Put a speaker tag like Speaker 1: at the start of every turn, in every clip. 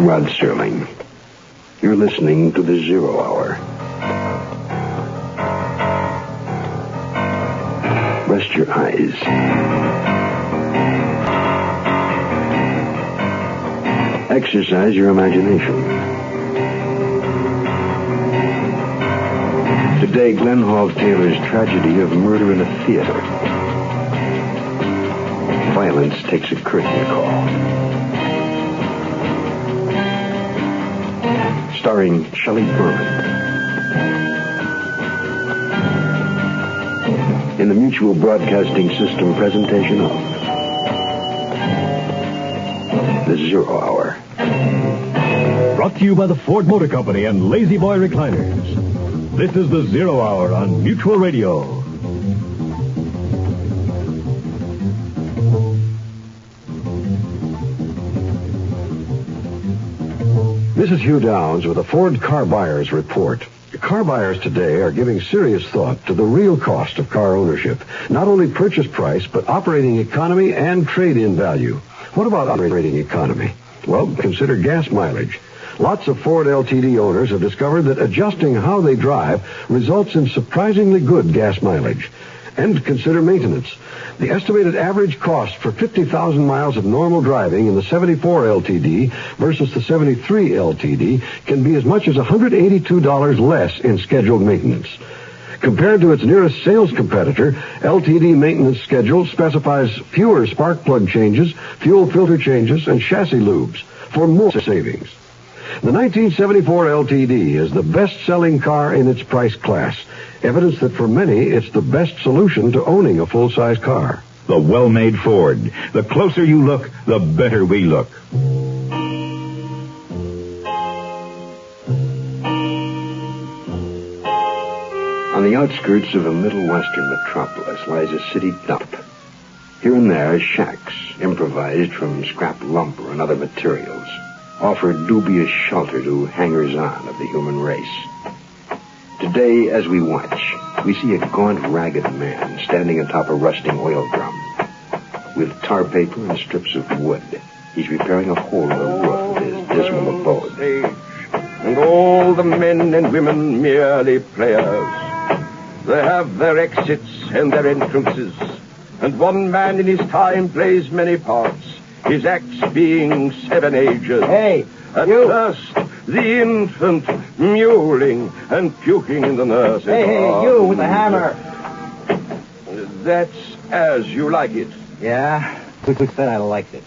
Speaker 1: I'm Rod Serling. You're listening to the Zero Hour. Rest your eyes. Exercise your imagination. Today, Glenn Hall Taylor's tragedy of murder in a theater. Violence takes a curtain call. Starring Shelley Berman. In the Mutual Broadcasting System presentation of The Zero Hour.
Speaker 2: Brought to you by the Ford Motor Company and Lazy Boy Recliners. This is The Zero Hour on Mutual Radio.
Speaker 3: This is Hugh Downs with a Ford Car Buyers Report. Car buyers today are giving serious thought to the real cost of car ownership. Not only purchase price, but operating economy and trade-in value. What about operating economy? Well, consider gas mileage. Lots of Ford LTD owners have discovered that adjusting how they drive results in surprisingly good gas mileage. And consider maintenance. The estimated average cost for 50,000 miles of normal driving in the 74 LTD versus the 73 LTD can be as much as $182 less in scheduled maintenance. Compared to its nearest sales competitor, LTD maintenance schedule specifies fewer spark plug changes, fuel filter changes, and chassis lubes for more savings. The 1974 LTD is the best-selling car in its price class. Evidence that for many, it's the best solution to owning a full-size car.
Speaker 4: The well-made Ford. The closer you look, the better we look.
Speaker 1: On the outskirts of a Middle Western metropolis lies a city dump. Here and there, shacks, improvised from scrap lumber and other materials, offer dubious shelter to hangers-on of the human race. Today, as we watch, we see a gaunt, ragged man standing atop a rusting oil drum. With tar paper and strips of wood, he's repairing a hole in the roof of his dismal abode.
Speaker 5: And all the men and women merely players. They have their exits and their entrances. And one man in his time plays many parts, his acts being 7 ages.
Speaker 6: Hey,
Speaker 5: At
Speaker 6: you.
Speaker 5: first, the infant mewling and puking in the nurse's
Speaker 6: Hey,
Speaker 5: arms.
Speaker 6: you with the hammer.
Speaker 5: That's as you like it.
Speaker 6: Yeah? Who said I liked it?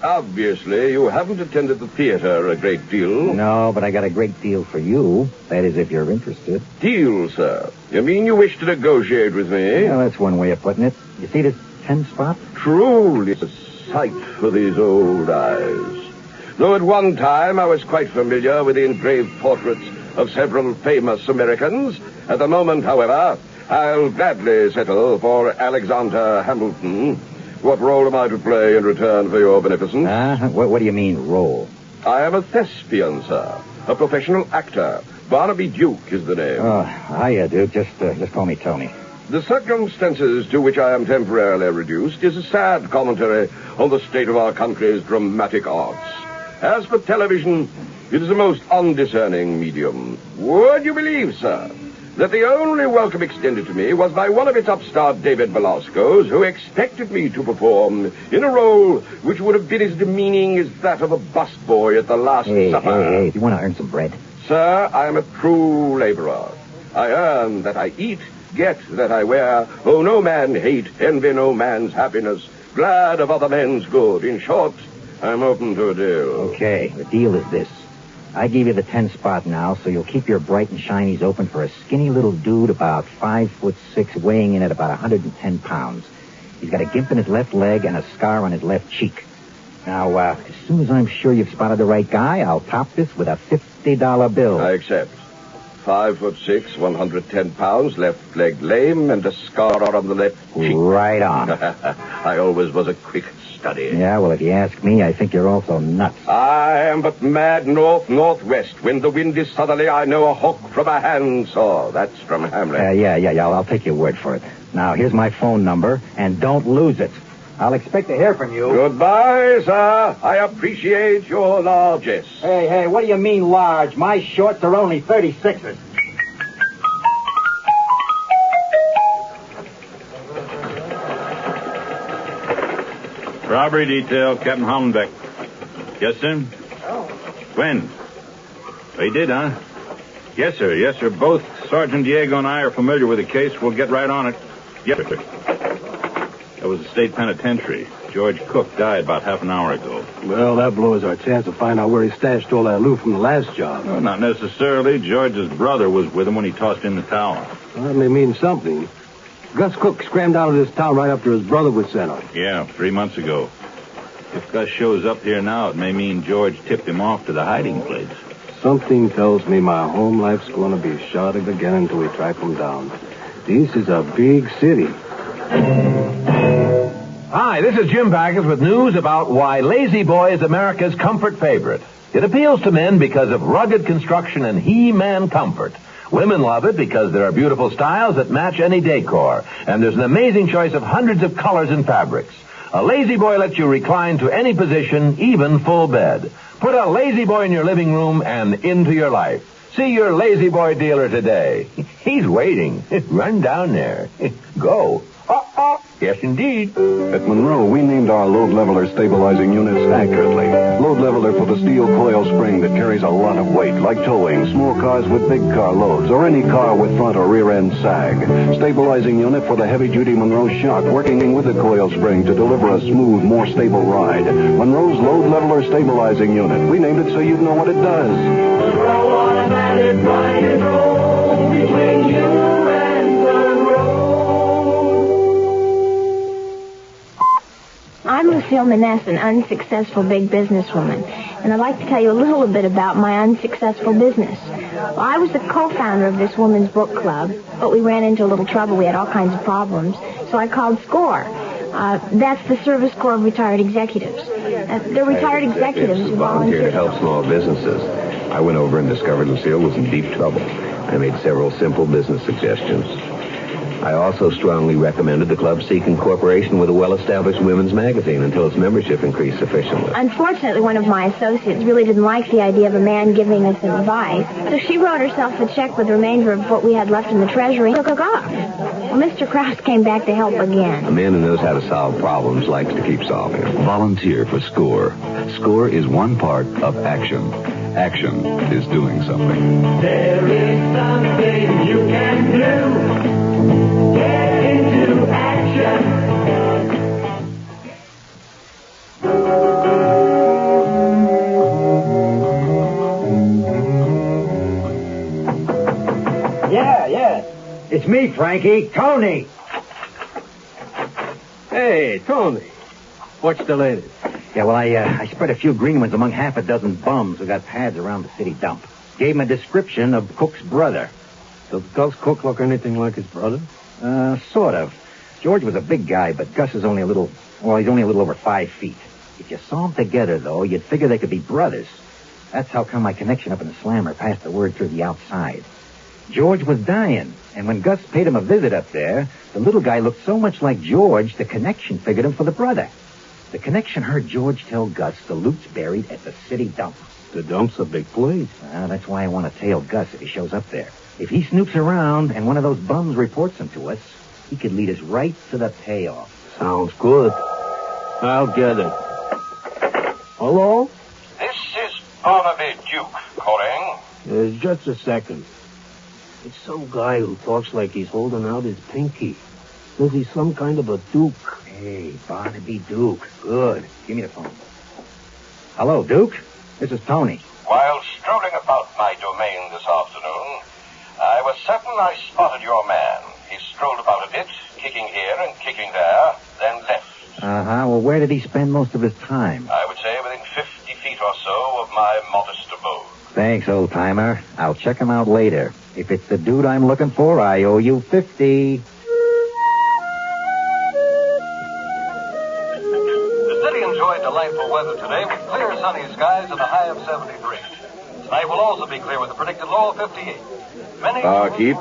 Speaker 5: Obviously, you haven't attended the theater a great deal.
Speaker 6: No, but I got a great deal for you. That is, if you're interested.
Speaker 5: Deal, sir? You mean you wish to negotiate with me?
Speaker 6: Well, that's one way of putting it. You see this 10 spot?
Speaker 5: Truly a sight for these old eyes. Though at one time I was quite familiar with the engraved portraits of several famous Americans, at the moment, however, I'll gladly settle for Alexander Hamilton. What role am I to play in return for your beneficence?
Speaker 6: What do you mean, role?
Speaker 5: I am a thespian, sir. A professional actor. Barnaby Duke is the name.
Speaker 6: Oh, hiya, dude. Just call me Tony.
Speaker 5: The circumstances to which I am temporarily reduced is a sad commentary on the state of our country's dramatic arts. As for television, it is a most undiscerning medium. Would you believe, sir, that the only welcome extended to me was by one of its upstart David Belasco's, who expected me to perform in a role which would have been as demeaning as that of a busboy at the Last Supper.
Speaker 6: Hey, if you want to earn some bread.
Speaker 5: Sir, I am a true laborer. I earn that I eat, get that I wear, owe no man hate, envy no man's happiness, glad of other men's good. In short, I'm open to a deal.
Speaker 6: Okay, the deal is this. I give you the 10 spot now, so you'll keep your bright and shinies open for a skinny little dude about 5'6", weighing in at about 110 pounds. He's got a gimp in his left leg and a scar on his left cheek. Now, as soon as I'm sure you've spotted the right guy, I'll top this with a $50 bill.
Speaker 5: I accept. 5'6", 110 pounds, left leg lame, and a scar on the left cheek.
Speaker 6: Right on.
Speaker 5: I always was a quick study.
Speaker 6: Yeah, well, if you ask me, I think you're also nuts.
Speaker 5: I am but mad north-northwest. When the wind is southerly, I know a hawk from a handsaw. That's from Hamlet.
Speaker 6: Yeah, I'll take your word for it. Now, here's my phone number, and don't lose it. I'll expect to hear from you.
Speaker 5: Goodbye, sir. I appreciate your largesse.
Speaker 6: Hey, what do you mean large? My shorts are only 36s.
Speaker 4: Robbery detail, Captain Hollenbeck. Yes, sir?
Speaker 7: Oh.
Speaker 4: When? Oh, he did, huh? Yes, sir. Yes, sir. Both Sergeant Diego and I are familiar with the case. We'll get right on it. Yes, sir. That was the state penitentiary. George Cook died about half an hour ago.
Speaker 7: Well, that blows our chance to find out where he stashed all that loot from the last job.
Speaker 4: Well, not necessarily. George's brother was with him when he tossed in the towel.
Speaker 7: Hardly means something. Gus Cook scrammed out of this town right after his brother was sent on.
Speaker 4: Yeah, 3 months ago. If Gus shows up here now, it may mean George tipped him off to the hiding place.
Speaker 7: Something tells me my home life's going to be shorted again until we track him down. This is a big city.
Speaker 8: Hi, this is Jim Baggins with news about why Lazy Boy is America's comfort favorite. It appeals to men because of rugged construction and He-Man comfort. Women love it because there are beautiful styles that match any decor, and there's an amazing choice of hundreds of colors and fabrics. A Lazy Boy lets you recline to any position, even full bed. Put a Lazy Boy in your living room and into your life. See your Lazy Boy dealer today. He's waiting. Run down there. Go. Yes, indeed.
Speaker 3: At Monroe, we named our load leveler stabilizing units accurately. Load leveler for the steel coil spring that carries a lot of weight, like towing, small cars with big car loads, or any car with front or rear end sag. Stabilizing unit for the heavy-duty Monroe shock, working with the coil spring to deliver a smooth, more stable ride. Monroe's load leveler stabilizing unit. We named it so you'd know what it does.
Speaker 9: Monroe automatic ride and roll between you and the road.
Speaker 10: I'm Lucille Maness, an unsuccessful big businesswoman, and I'd like to tell you a little bit about my unsuccessful business. Well, I was the co-founder of this women's book club, but we ran into a little trouble. We had all kinds of problems, so I called SCORE. That's the Service Corps of Retired Executives. They're retired executives who volunteer
Speaker 11: to help small businesses. I went over and discovered Lucille was in deep trouble. I made several simple business suggestions. I also strongly recommended the club seek incorporation with a well-established women's magazine until its membership increased sufficiently.
Speaker 10: Unfortunately, one of my associates really didn't like the idea of a man giving us advice, so she wrote herself a check with the remainder of what we had left in the treasury and took off. Well, Mr. Krause came back to help again.
Speaker 11: A man who knows how to solve problems likes to keep solving them.
Speaker 12: Volunteer for SCORE. SCORE is one part of action. Action is doing something.
Speaker 9: There is something you can do. Get into action.
Speaker 6: Yeah. It's me, Frankie. Tony.
Speaker 7: Hey, Tony. What's the latest?
Speaker 6: Yeah, well, I spread a few green ones among half a dozen bums who got pads around the city dump. Gave him a description of Cook's brother.
Speaker 7: Does Gus Cook look anything like his brother?
Speaker 6: Sort of. George was a big guy, but Gus is only a little over 5 feet. If you saw them together, though, you'd figure they could be brothers. That's how come my connection up in the slammer passed the word through the outside. George was dying, and when Gus paid him a visit up there, the little guy looked so much like George, the connection figured him for the brother. The connection heard George tell Gus the loot's buried at the city dump.
Speaker 7: The dump's a big place.
Speaker 6: That's why I want to tail Gus if he shows up there. If he snoops around and one of those bums reports him to us, he could lead us right to the payoff.
Speaker 7: Sounds good. I'll get it. Hello?
Speaker 5: This is Barnaby Duke calling.
Speaker 7: Just a second. It's some guy who talks like he's holding out his pinky. Says he's some kind of a duke.
Speaker 6: Hey, Barnaby Duke. Good. Give me the phone. Hello, Duke. This is Tony.
Speaker 5: While strolling about my domain this afternoon, I was certain I spotted your man. He strolled about a bit, kicking here and kicking there, then left.
Speaker 6: Well, where did he spend most of his time?
Speaker 5: I would say within 50 feet or so of my modest abode.
Speaker 6: Thanks, old-timer. I'll check him out later. If it's the dude I'm looking for, I owe you 50.
Speaker 5: The city enjoyed delightful weather today with clear sunny skies and a high of 73.
Speaker 8: Tonight will also be clear with a predicted low of 58.
Speaker 5: Barkeep,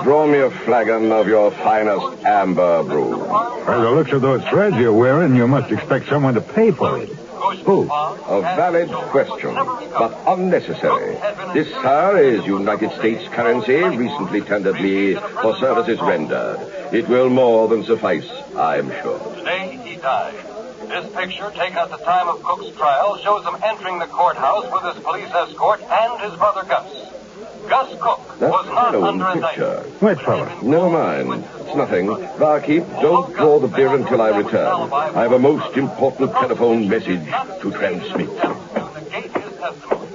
Speaker 5: draw me a flagon of your finest amber brew.
Speaker 13: By the looks of those threads you're wearing, you must expect someone to pay for it.
Speaker 5: Who? A valid question, but unnecessary. This, sir, is United States currency, recently tendered me for services rendered. It will more than suffice, I'm sure.
Speaker 8: Today he died. This picture, taken at the time of Cook's trial, shows him entering the courthouse with his police escort and his brother Gus. Gus Cook
Speaker 5: That's
Speaker 8: was not
Speaker 5: an
Speaker 8: under
Speaker 5: old
Speaker 8: indictment.
Speaker 5: picture.
Speaker 13: Wait, fella.
Speaker 5: Never mind. It's nothing. Barkeep, don't draw the beer until I return. I have a most important telephone message to transmit.
Speaker 8: Negate his testimony.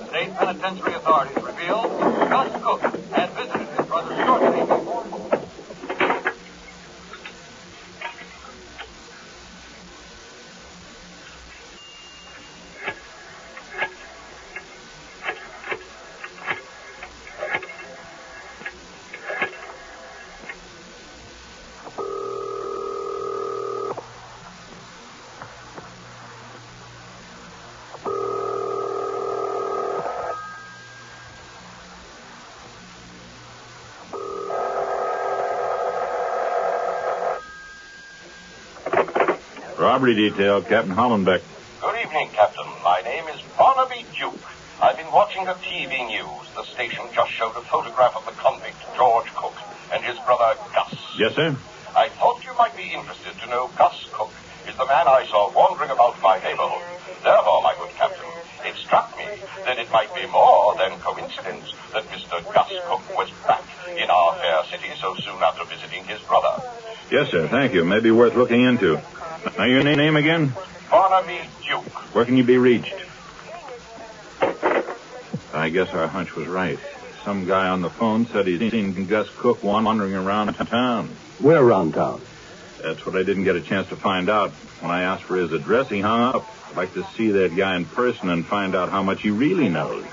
Speaker 8: State penitentiary authorities reveal Gus Cook had visited his brother shortly before.
Speaker 4: Robbery detail, Captain Hollenbeck.
Speaker 8: Good evening, Captain. My name is Barnaby Duke. I've been watching the TV news. The station just showed a photograph of the convict, George Cook, and his brother, Gus.
Speaker 4: Yes, sir?
Speaker 8: I thought you might be interested to know Gus Cook is the man I saw wandering about my neighborhood. Therefore, my good Captain, it struck me that it might be more than coincidence that Mr. Gus Cook was back in our fair city so soon after visiting his brother.
Speaker 4: Yes, sir. Thank you. May be worth looking into. Now, your name again?
Speaker 8: Barnaby Duke.
Speaker 4: Where can you be reached? I guess our hunch was right. Some guy on the phone said he'd seen Gus Cook wandering around town.
Speaker 3: Where around town?
Speaker 4: That's what I didn't get a chance to find out. When I asked for his address, he hung up. I'd like to see that guy in person and find out how much he really knows.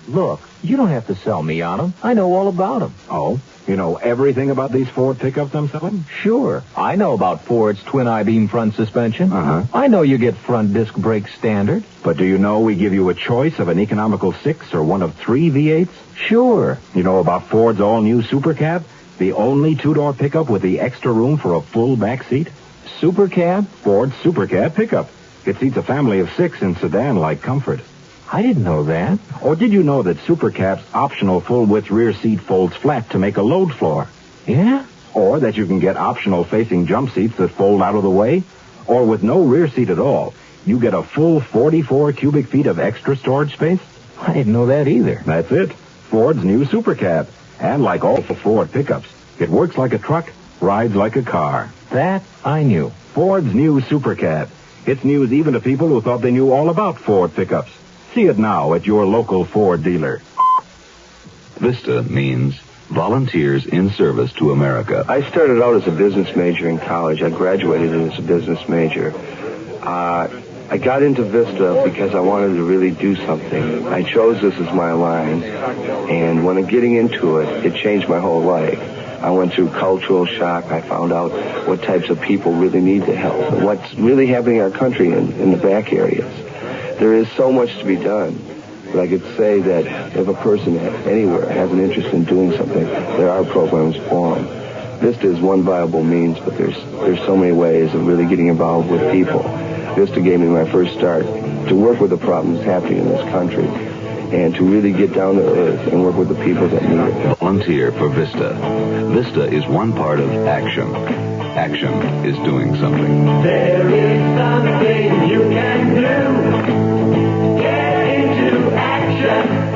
Speaker 14: Look, you don't have to sell me on them. I know all about them.
Speaker 3: Oh? You know everything about these Ford pickups I'm selling?
Speaker 14: Sure. I know about Ford's twin I-beam front suspension.
Speaker 3: Uh-huh.
Speaker 14: I know you get front disc brakes standard.
Speaker 3: But do you know we give you a choice of an economical 6 or one of 3 V8s?
Speaker 14: Sure.
Speaker 3: You know about Ford's all-new Super Cab? The only two-door pickup with the extra room for a full back seat?
Speaker 14: Super Cab?
Speaker 3: Ford's Super Cab pickup. It seats a family of 6 in sedan-like comfort.
Speaker 14: I didn't know that.
Speaker 3: Or did you know that Super Cab's optional full-width rear seat folds flat to make a load floor?
Speaker 14: Yeah?
Speaker 3: Or that you can get optional facing jump seats that fold out of the way? Or with no rear seat at all, you get a full 44 cubic feet of extra storage space?
Speaker 14: I didn't know that either.
Speaker 3: That's it. Ford's new Super Cab. And like all Ford pickups, it works like a truck, rides like a car.
Speaker 14: That I knew.
Speaker 3: Ford's new Super Cab. It's news even to people who thought they knew all about Ford pickups. See it now at your local Ford dealer.
Speaker 12: VISTA means Volunteers in Service to America.
Speaker 15: I started out as a business major in college. I graduated as a business major. I got into VISTA because I wanted to really do something. I chose this as my line, and when getting into it, it changed my whole life. I went through cultural shock. I found out what types of people really need the help and what's really happening in our country in the back areas. There is so much to be done, but I could say that if a person anywhere has an interest in doing something, there are programs for them. VISTA is one viable means, but there's so many ways of really getting involved with people. VISTA gave me my first start to work with the problems happening in this country and to really get down to earth and work with the people that need it.
Speaker 12: Volunteer for VISTA. VISTA is one part of action. Action is doing something.
Speaker 9: There is something you can do. Get into action.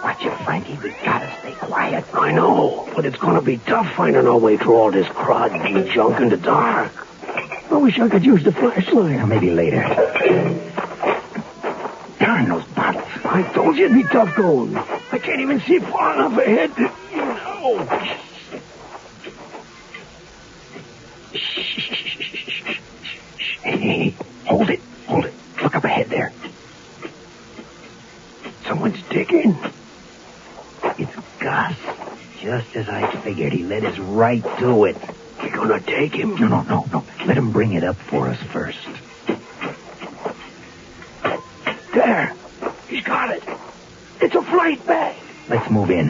Speaker 7: Watch it, Frankie. We gotta stay quiet. I know, but it's gonna be tough finding our way through all this crud and junk in the dark. I wish I could use the flashlight.
Speaker 6: Or maybe later. Darn those bottles.
Speaker 7: I told you it'd be tough going. I can't even see far enough ahead. Oh.
Speaker 6: Hey, hold it. Look up Gus. Just as I figured, he led us right to it.
Speaker 7: You gonna take him?
Speaker 6: No. Let him bring it up for us first.
Speaker 7: There. He's got it. It's a flight bag.
Speaker 6: Let's move in.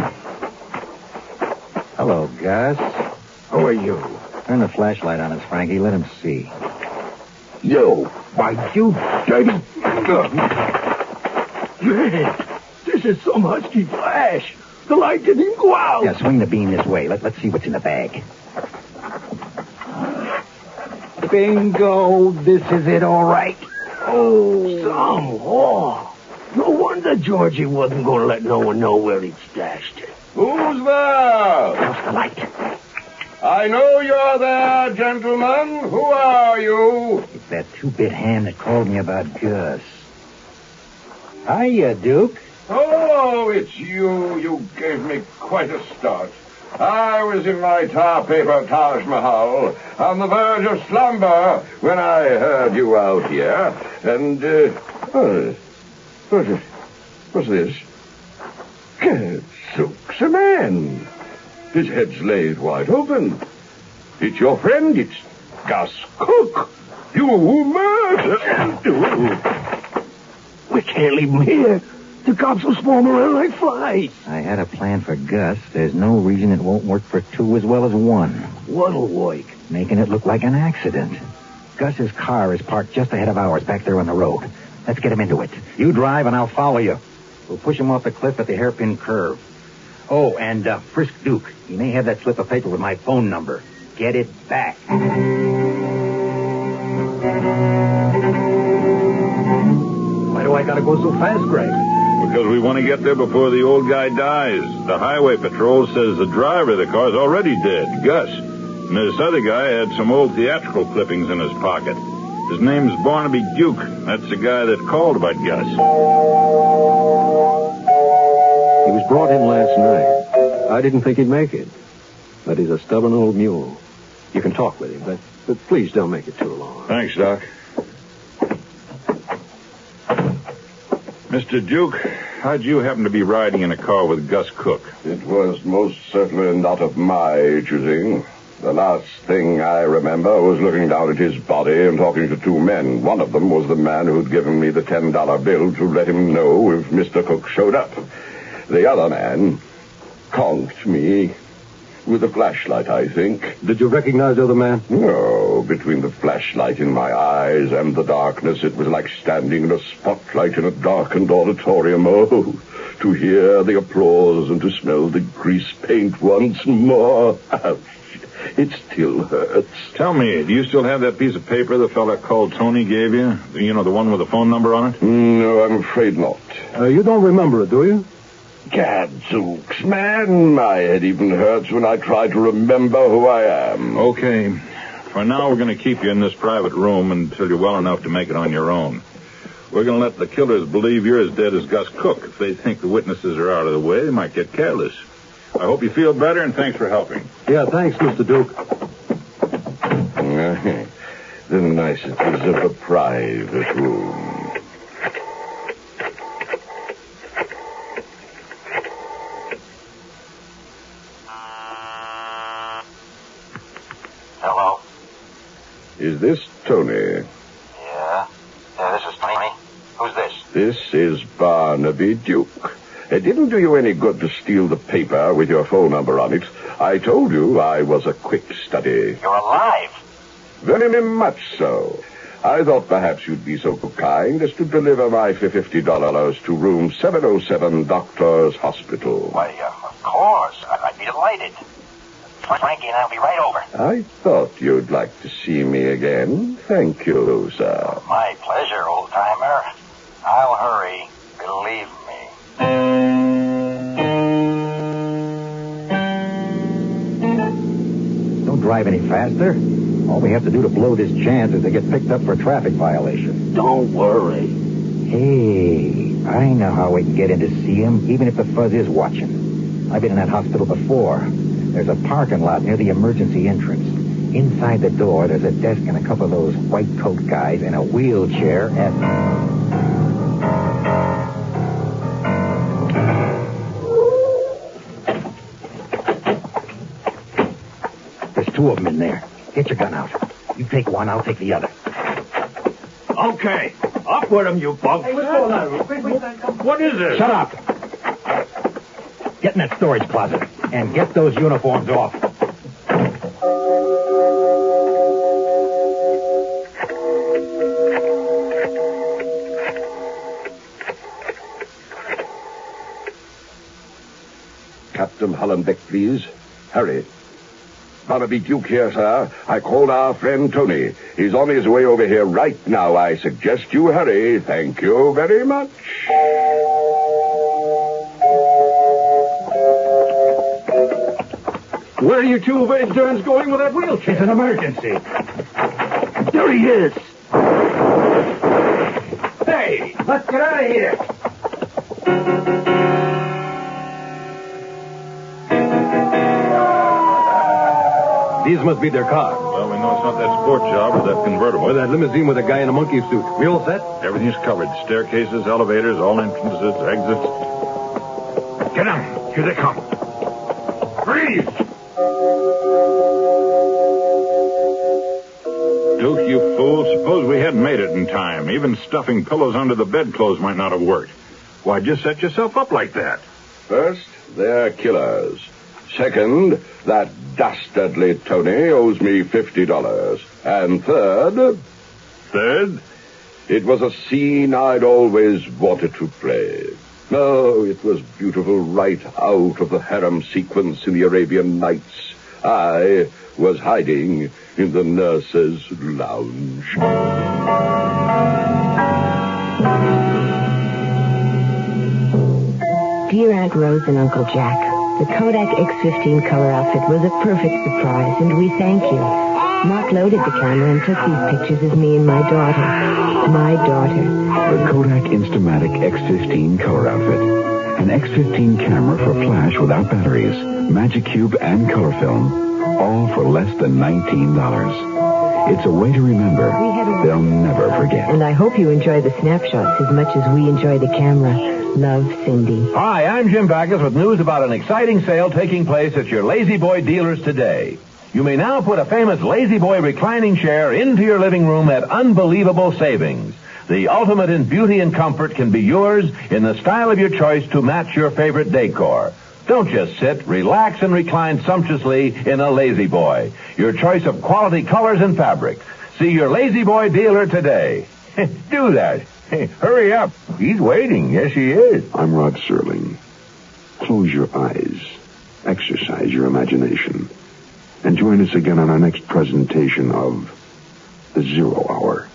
Speaker 6: Hello, Gus.
Speaker 7: Who are you?
Speaker 6: Turn the flashlight on us, Frankie. Let him see.
Speaker 7: You. Why, you dirty... Man, this is some husky flash. The light didn't even go out.
Speaker 6: Yeah, swing the beam this way. Let's see what's in the bag. Bingo. This is it, all right.
Speaker 7: Oh, some whore. No wonder Georgie wasn't going to let no one know where he'd stashed it.
Speaker 5: Who's there?
Speaker 6: How's the light?
Speaker 5: I know you're there, gentlemen. Who are you?
Speaker 6: It's that two-bit hand that called me about Gus. Hiya, Duke.
Speaker 5: Oh, it's you. You gave me quite a start. I was in my tar paper Taj Mahal on the verge of slumber when I heard you out here. And, what's this? Sook's a man. His head's laid wide open. It's your friend. It's Gus Cook. You murdered.
Speaker 7: We can't leave him here. The cops will swarm around like flies.
Speaker 6: I had a plan for Gus. There's no reason it won't work for two as well as one.
Speaker 7: What'll work?
Speaker 6: Making it look like an accident. Gus's car is parked just ahead of ours back there on the road. Let's get him into it. You drive and I'll follow you. We'll push him off the cliff at the hairpin curve. Oh, and frisk Duke. He may have that slip of paper with my phone number. Get it back.
Speaker 14: Why do I gotta go so fast, Greg?
Speaker 4: Because we want to get there before the old guy dies. The highway patrol says the driver of the car's already dead, Gus. And this other guy had some old theatrical clippings in his pocket. His name's Barnaby Duke. That's the guy that called about Gus.
Speaker 3: He was brought in last night. I didn't think he'd make it. But he's a stubborn old mule. You can talk with him, but please don't make it too long.
Speaker 4: Thanks, Doc. Mr. Duke, how'd you happen to be riding in a car with Gus Cook?
Speaker 5: It was most certainly not of my choosing. The last thing I remember was looking down at his body and talking to two men. One of them was the man who'd given me the $10 bill to let him know if Mr. Cook showed up. The other man conked me with a flashlight, I think.
Speaker 3: Did you recognize the other man?
Speaker 5: No. Between the flashlight in my eyes and the darkness, it was like standing in a spotlight in a darkened auditorium. Oh, to hear the applause and to smell the grease paint once more. Ouch. It still hurts.
Speaker 4: Tell me, do you still have that piece of paper the fella called Tony gave you? You know, the one with the phone number on it?
Speaker 5: No, I'm afraid not.
Speaker 3: You don't remember it, do you?
Speaker 5: Gadzooks, man, my head even hurts when I try to remember who I am.
Speaker 4: Okay. For now, we're going to keep you in this private room until you're well enough to make it on your own. We're going to let the killers believe you're as dead as Gus Cook. If they think the witnesses are out of the way, they might get careless. I hope you feel better, and thanks for helping.
Speaker 3: Yeah, thanks, Mr. Duke.
Speaker 5: The niceties of a private room.
Speaker 16: Hello?
Speaker 5: Is this Tony?
Speaker 16: Yeah, this is Tony. Who's this?
Speaker 5: This is Barnaby Duke. It didn't do you any good to steal the paper with your phone number on it. I told you I was a quick study.
Speaker 16: You're alive.
Speaker 5: Very much so. I thought perhaps you'd be so kind as to deliver my $50 to room 707 Doctor's Hospital.
Speaker 16: Why, of course. I'd be delighted. Frankie and I'll be right over.
Speaker 5: I thought you'd like to see me again. Thank you, sir.
Speaker 16: My pleasure, old-timer. I'll hurry. Believe me.
Speaker 6: Don't drive any faster. All we have to do to blow this chance is to get picked up for a traffic violation.
Speaker 7: Don't worry.
Speaker 6: Hey, I know how we can get in to see him, even if the fuzz is watching. I've been in that hospital before. There's a parking lot near the emergency entrance. Inside the door, there's a desk and a couple of those white coat guys in a wheelchair and... two of them in there. Get your gun out. You take one, I'll take the other.
Speaker 4: Okay. Up with him, you bug.
Speaker 7: Hey, what's going on?
Speaker 4: What is this?
Speaker 6: Shut up. Get in that storage closet and get those uniforms off.
Speaker 5: Captain Hollenbeck, please. Hurry. Barnaby Duke here, sir. I called our friend Tony. He's on his way over here right now. I suggest you hurry. Thank you very much.
Speaker 7: Where are you two Vaderns going with that wheelchair?
Speaker 6: It's an emergency.
Speaker 7: There he is.
Speaker 6: Hey, let's get out of here.
Speaker 3: These must be their cars.
Speaker 4: Well, we know it's not that sport job or that convertible.
Speaker 3: Or that limousine with a guy in a monkey suit. We all set?
Speaker 4: Everything's covered. Staircases, elevators, all entrances, exits. Get down. Here they come. Freeze! Duke, you fool. Suppose we hadn't made it in time. Even stuffing pillows under the bedclothes might not have worked. Why, just set yourself up like that.
Speaker 5: First, they're killers. Second, that dastardly Tony owes me $50. And third...
Speaker 4: Third?
Speaker 5: It was a scene I'd always wanted to play. Oh, it was beautiful right out of the harem sequence in the Arabian Nights. I was hiding in the nurse's lounge.
Speaker 17: Dear Aunt Rose and Uncle Jack, the Kodak X15 color outfit was a perfect surprise, and we thank you. Mark loaded the camera and took these pictures of me and my daughter. My daughter.
Speaker 12: The Kodak Instamatic X15 color outfit. An X15 camera for flash without batteries, magic cube, and color film. All for less than $19. It's a way to remember. They'll never forget.
Speaker 17: And I hope you enjoy the snapshots as much as we enjoy the camera. Love, Cindy.
Speaker 8: Hi, I'm Jim Backus with news about an exciting sale taking place at your Lazy Boy dealers today. You may now put a famous Lazy Boy reclining chair into your living room at unbelievable savings. The ultimate in beauty and comfort can be yours in the style of your choice to match your favorite decor. Don't just sit, relax, and recline sumptuously in a Lazy Boy. Your choice of quality colors and fabrics. See your Lazy Boy dealer today. Do that. Hurry up. He's waiting. Yes, he is.
Speaker 1: I'm Rod Serling. Close your eyes. Exercise your imagination. And join us again on our next presentation of The 0 Hour.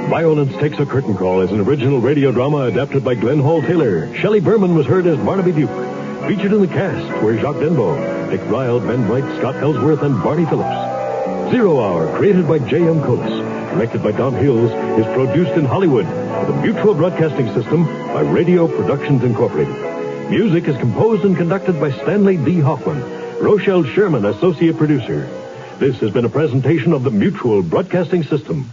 Speaker 2: Violence Takes a Curtain Call is an original radio drama adapted by Glenn Hall Taylor. Shelley Berman was heard as Barnaby Duke. Featured in the cast were Jacques Denbo, Dick Ryle, Ben Bright, Scott Ellsworth, and Barney Phillips. 0 Hour, created by J.M. Kholos, directed by Don Hills, is produced in Hollywood with a mutual broadcasting system by Radio Productions Incorporated. Music is composed and conducted by Stanley D. Hoffman. Rochelle Sherman, associate producer. This has been a presentation of the Mutual Broadcasting System.